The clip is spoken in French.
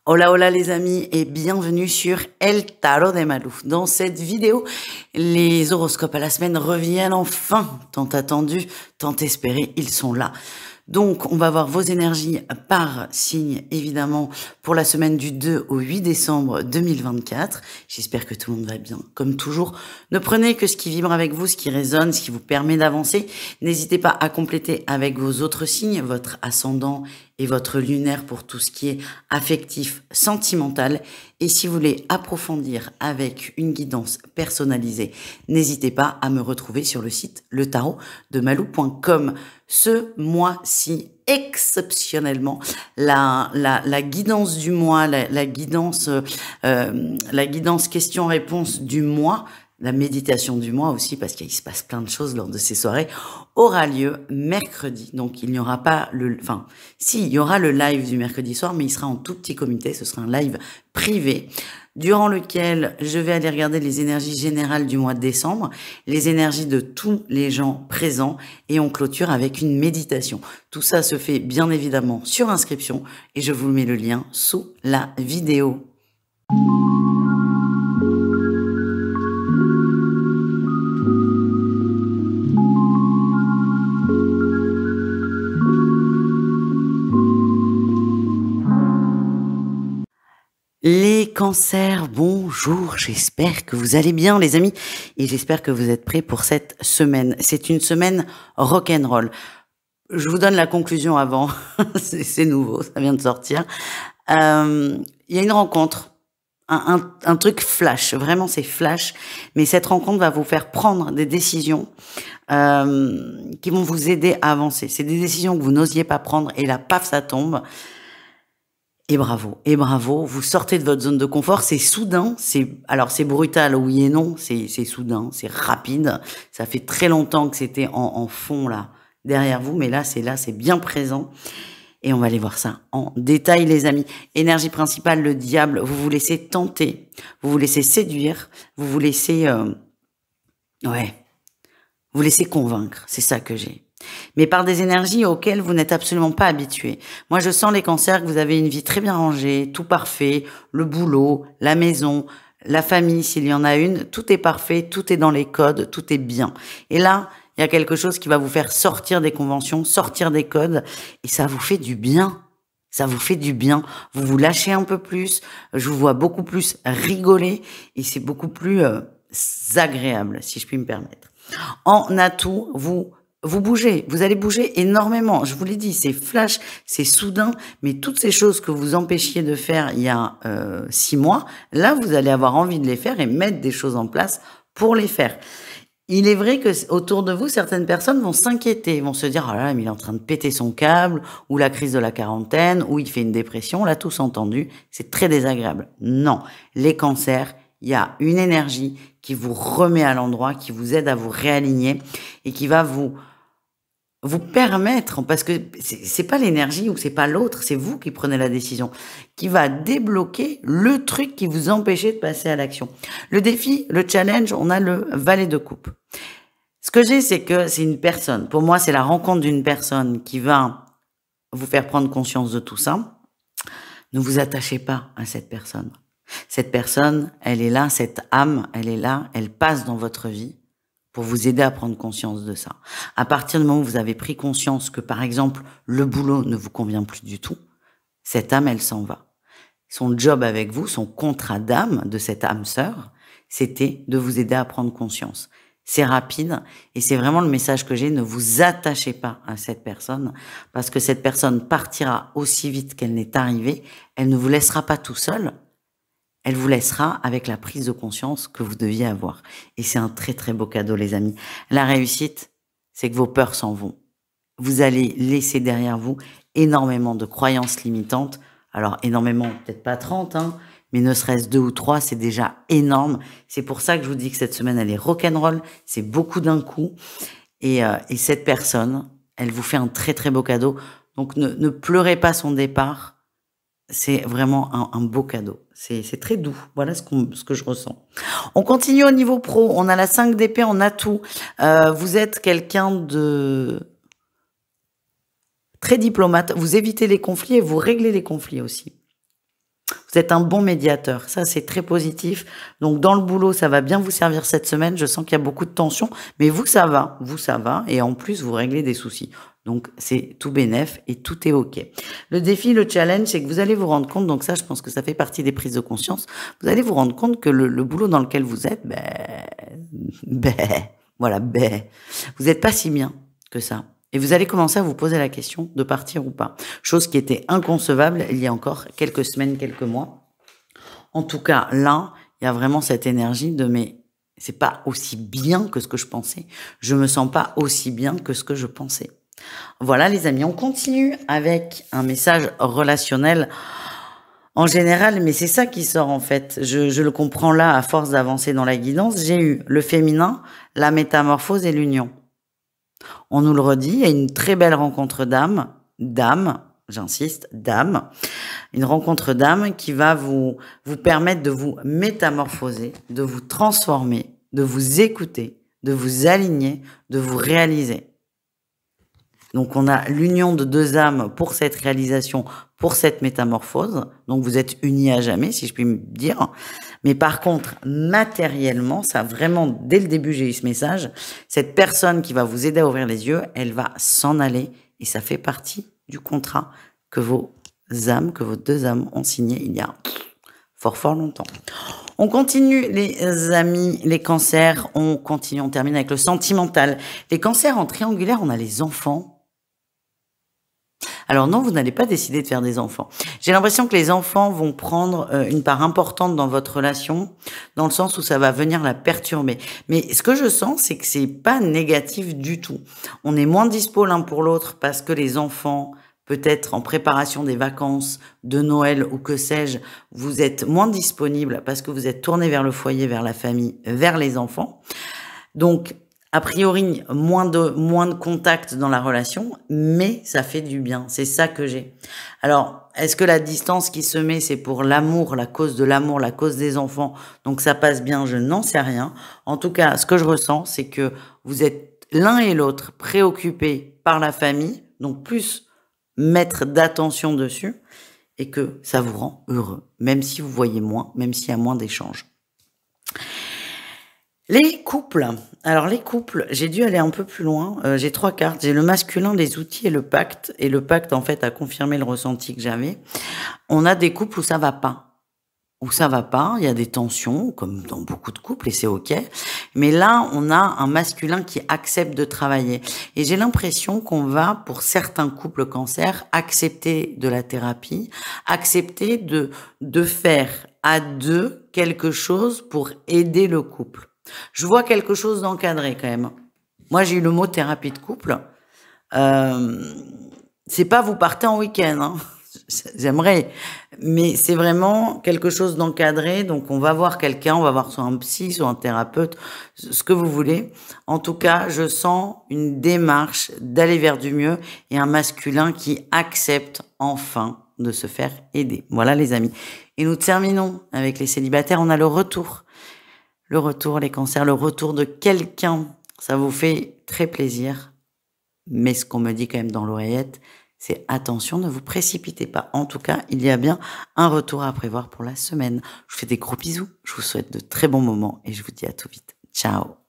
Hola hola les amis et bienvenue sur El Tarot de Malou. Dans cette vidéo, les horoscopes à la semaine reviennent enfin, tant attendus, tant espérés, ils sont là. Donc on va voir vos énergies par signe évidemment pour la semaine du 2 au 8 décembre 2024. J'espère que tout le monde va bien. Comme toujours, ne prenez que ce qui vibre avec vous, ce qui résonne, ce qui vous permet d'avancer. N'hésitez pas à compléter avec vos autres signes, votre ascendant et votre lunaire pour tout ce qui est affectif, sentimental. Et si vous voulez approfondir avec une guidance personnalisée, n'hésitez pas à me retrouver sur le site letarotdemalou.com. Ce mois-ci, exceptionnellement, la guidance du mois, la guidance questions-réponses du mois, la méditation du mois aussi, parce qu'il se passe plein de choses lors de ces soirées, aura lieu mercredi. Donc, il n'y aura pas il y aura le live du mercredi soir, mais il sera en tout petit comité. Ce sera un live privé durant lequel je vais aller regarder les énergies générales du mois de décembre, les énergies de tous les gens présents, et on clôture avec une méditation. Tout ça se fait bien évidemment sur inscription, et je vous mets le lien sous la vidéo. Les cancers, bonjour, j'espère que vous allez bien les amis et j'espère que vous êtes prêts pour cette semaine. C'est une semaine rock'n'roll. Je vous donne la conclusion avant, c'est nouveau, ça vient de sortir. Il y a une rencontre, un truc flash, vraiment c'est flash, mais cette rencontre va vous faire prendre des décisions qui vont vous aider à avancer. C'est des décisions que vous n'osiez pas prendre et là, paf, ça tombe. Et bravo, vous sortez de votre zone de confort, c'est soudain, alors c'est brutal, oui et non, c'est soudain, c'est rapide, ça fait très longtemps que c'était en fond là, derrière vous, mais là c'est bien présent, et on va aller voir ça en détail les amis. Énergie principale, le diable, vous vous laissez tenter, vous vous laissez séduire, vous vous laissez, vous laissez convaincre, c'est ça que j'ai. Mais par des énergies auxquelles vous n'êtes absolument pas habitué. Moi, je sens les cancers que vous avez une vie très bien rangée, tout parfait, le boulot, la maison, la famille, s'il y en a une, tout est parfait, tout est dans les codes, tout est bien. Et là, il y a quelque chose qui va vous faire sortir des conventions, sortir des codes, et ça vous fait du bien. Ça vous fait du bien. Vous vous lâchez un peu plus, je vous vois beaucoup plus rigoler, et c'est beaucoup plus agréable, si je puis me permettre. En atout, vous bougez, vous allez bouger énormément. Je vous l'ai dit, c'est flash, c'est soudain, mais toutes ces choses que vous empêchiez de faire il y a 6 mois, là, vous allez avoir envie de les faire et mettre des choses en place pour les faire. Il est vrai que autour de vous, certaines personnes vont s'inquiéter, vont se dire « Oh là là, mais il est en train de péter son câble » ou la crise de la quarantaine, ou il fait une dépression, on l'a tous entendu, c'est très désagréable. Non, les cancers, il y a une énergie qui vous remet à l'endroit, qui vous aide à vous réaligner et qui va vous permettre, parce que c'est pas l'énergie ou c'est pas l'autre, c'est vous qui prenez la décision, qui va débloquer le truc qui vous empêchait de passer à l'action. Le défi, le challenge, on a le valet de coupe. Ce que j'ai, c'est que c'est une personne. Pour moi, c'est la rencontre d'une personne qui va vous faire prendre conscience de tout ça. Ne vous attachez pas à cette personne. Cette personne, elle est là, cette âme, elle est là, elle passe dans votre vie pour vous aider à prendre conscience de ça. À partir du moment où vous avez pris conscience que, par exemple, le boulot ne vous convient plus du tout, cette âme, elle s'en va. Son job avec vous, son contrat d'âme de cette âme sœur, c'était de vous aider à prendre conscience. C'est rapide et c'est vraiment le message que j'ai, ne vous attachez pas à cette personne parce que cette personne partira aussi vite qu'elle n'est arrivée, elle ne vous laissera pas tout seul. Elle vous laissera avec la prise de conscience que vous deviez avoir. Et c'est un très très beau cadeau les amis. La réussite, c'est que vos peurs s'en vont. Vous allez laisser derrière vous énormément de croyances limitantes. Alors énormément, peut-être pas 30, mais ne serait-ce 2 ou 3, c'est déjà énorme. C'est pour ça que je vous dis que cette semaine, elle est rock'n'roll. C'est beaucoup d'un coup. Et cette personne, elle vous fait un très très beau cadeau. Donc ne pleurez pas son départ. C'est vraiment un beau cadeau. C'est très doux. Voilà ce que je ressens. On continue au niveau pro. On a la 5 d'épée en atout. Vous êtes quelqu'un de très diplomate. Vous évitez les conflits et vous réglez les conflits aussi. Vous êtes un bon médiateur. Ça, c'est très positif. Donc, dans le boulot, ça va bien vous servir cette semaine. Je sens qu'il y a beaucoup de tension, mais vous, ça va. Vous, ça va. Et en plus, vous réglez des soucis. Donc, c'est tout bénef et tout est OK. Le défi, le challenge, c'est que vous allez vous rendre compte, donc ça, je pense que ça fait partie des prises de conscience, vous allez vous rendre compte que le boulot dans lequel vous êtes, voilà, vous n'êtes pas si bien que ça. Et vous allez commencer à vous poser la question de partir ou pas. Chose qui était inconcevable il y a encore quelques semaines, quelques mois. En tout cas, là, il y a vraiment cette énergie de mais c'est pas aussi bien que ce que je pensais. Je me sens pas aussi bien que ce que je pensais. Voilà les amis, on continue avec un message relationnel en général, mais c'est ça qui sort en fait. Je le comprends là à force d'avancer dans la guidance. J'ai eu le féminin, la métamorphose et l'union. On nous le redit, il y a une très belle rencontre d'âme, j'insiste, d'âme, une rencontre d'âme qui va vous permettre de vous métamorphoser, de vous transformer, de vous écouter, de vous aligner, de vous réaliser. Donc, on a l'union de deux âmes pour cette réalisation, pour cette métamorphose. Donc, vous êtes unis à jamais, si je puis me dire. Mais par contre, matériellement, ça vraiment, dès le début, j'ai eu ce message. Cette personne qui va vous aider à ouvrir les yeux, elle va s'en aller. Et ça fait partie du contrat que vos deux âmes ont signé il y a fort longtemps. On continue les amis, les cancers, on termine avec le sentimental. Les cancers en triangulaire, on a les enfants. Alors non, vous n'allez pas décider de faire des enfants. J'ai l'impression que les enfants vont prendre une part importante dans votre relation, dans le sens où ça va venir la perturber. Mais ce que je sens, c'est que c'est pas négatif du tout. On est moins dispo l'un pour l'autre parce que les enfants, peut-être en préparation des vacances, de Noël ou que sais-je, vous êtes moins disponible parce que vous êtes tourné vers le foyer, vers la famille, vers les enfants. Donc, a priori, moins de contact dans la relation, mais ça fait du bien. C'est ça que j'ai. Alors, est-ce que la distance qui se met, c'est pour l'amour, la cause de l'amour, la cause des enfants, donc ça passe bien, je n'en sais rien. En tout cas, ce que je ressens, c'est que vous êtes l'un et l'autre préoccupés par la famille, donc plus mettre d'attention dessus, et que ça vous rend heureux, même si vous voyez moins, même s'il y a moins d'échanges. Les couples. Alors les couples, j'ai dû aller un peu plus loin. J'ai 3 cartes. J'ai le masculin, les outils et le pacte. Et le pacte, en fait, a confirmé le ressenti que j'avais. On a des couples où ça va pas. Il y a des tensions, comme dans beaucoup de couples, et c'est OK. Mais là, on a un masculin qui accepte de travailler. Et j'ai l'impression qu'on va, pour certains couples cancer, accepter de la thérapie, accepter de faire à deux quelque chose pour aider le couple. Je vois quelque chose d'encadré quand même. Moi, j'ai eu le mot thérapie de couple. C'est pas vous partez en week-end, hein. J'aimerais, mais c'est vraiment quelque chose d'encadré. Donc, on va voir quelqu'un, on va voir soit un psy, soit un thérapeute, ce que vous voulez. En tout cas, je sens une démarche d'aller vers du mieux et un masculin qui accepte enfin de se faire aider. Voilà, les amis. Et nous terminons avec les célibataires. On a le retour, les cancers, le retour de quelqu'un. Ça vous fait très plaisir. Mais ce qu'on me dit quand même dans l'oreillette, c'est attention, ne vous précipitez pas. En tout cas, il y a bien un retour à prévoir pour la semaine. Je vous fais des gros bisous. Je vous souhaite de très bons moments et je vous dis à tout vite. Ciao.